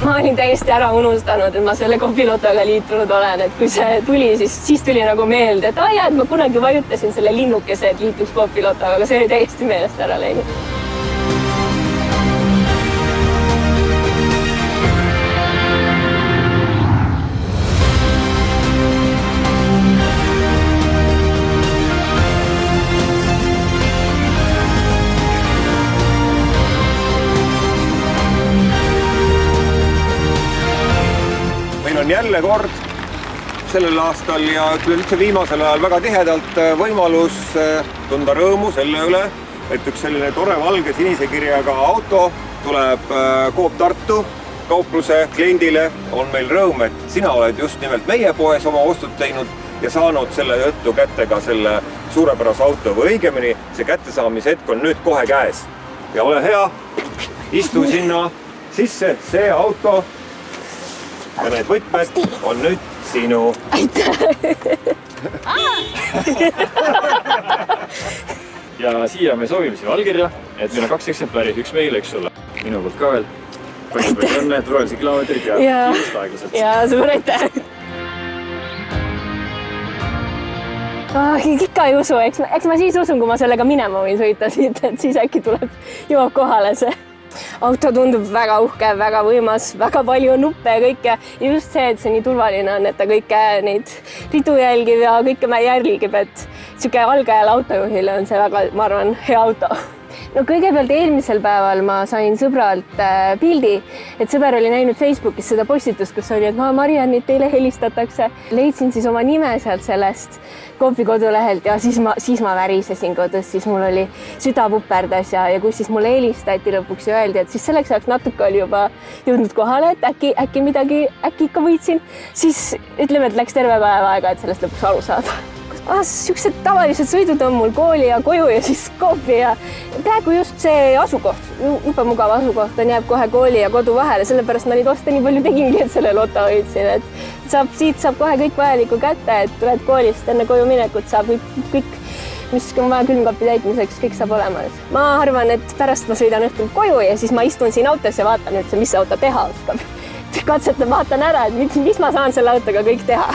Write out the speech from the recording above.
ma olin täiesti ära unustanud, et ma selle Copilotoga liitunud olen, et kui see tuli, siis tuli nagu meelde, et et ma kunagi vajutasin selle linnukese, et liituks Copilotoga, aga see oli täiesti meelest ära läinud. On jälle kord sellel aastal ja üldse viimasel ajal väga tihedalt võimalus tunda rõõmu selle üle, et üks selline tore valge sinise kirjaga auto tuleb Coop Tartu kaupluse kliendile. On meil rõõm, et sina oled just nimelt meie poes oma ostud teinud ja saanud selle tõttu kätte ka selle suurepärase auto või õigemini see kättesaamise hetk on nüüd kohe käes. Ja ole hea, istu sinna sisse, see auto ja need võtmed on nüüd sinu. Aitäh! Ja siia me soovime sinu allkirja, et meil on 2 eksemplari, üks meile, üks sulle. Minu poolt ka veel. Palju õnne, turvalisi kilomeetrid ja kiirust aeglaselt. Ja suur aitäh! Ikka ei usu, eks ma siis usun, kui ma sellega minema võin sõita siit, et siis äkki jõuab kohale see. Auto tundub väga uhke, väga võimas, väga palju nuppe ja kõike. Ja just see, et see nii turvaline on, et ta kõike neid ridu jälgib ja kõike jälgib, et siuke algajal autojuhile on see väga, ma arvan, hea auto. No kõigepealt eelmisel päeval ma sain sõbralt pildi, et sõber oli näinud Facebookis seda postitust, kus oli, et Mariannit teile helistatakse. Leidsin siis oma nime sealt sellest Coopi kodulehelt ja siis ma värisesin kodus, siis mul oli süda puperdas ja kui siis mulle helistati lõpuks ja öeldi, et siis selleks ajaks natuke oli juba jõudnud kohale, et äkki midagi, äkki ikka võitsin. Siis ütleme, et läks terve päev aega, et sellest lõpuks aru saada. Siuksed tavalised sõidud on mul kooli ja koju ja siis Coopi ja praegu just see asukoht, juba mugav asukoht on jääb kohe kooli ja kodu vahele, sellepärast ma neid osta nii palju tegingi, et selle loto hoidsin, et siit saab kohe kõik vajaliku kätte, et tuled koolist enne koju minekut, saab kõik, mis on vaja külmkapi täitmiseks, kõik saab olema. Ma arvan, et pärast ma sõidan õhtul koju ja siis ma istun siin autos ja vaatan üldse, mis auto teha oskab. Katsetan, vaatan ära, et mis ma saan selle autoga kõik teha.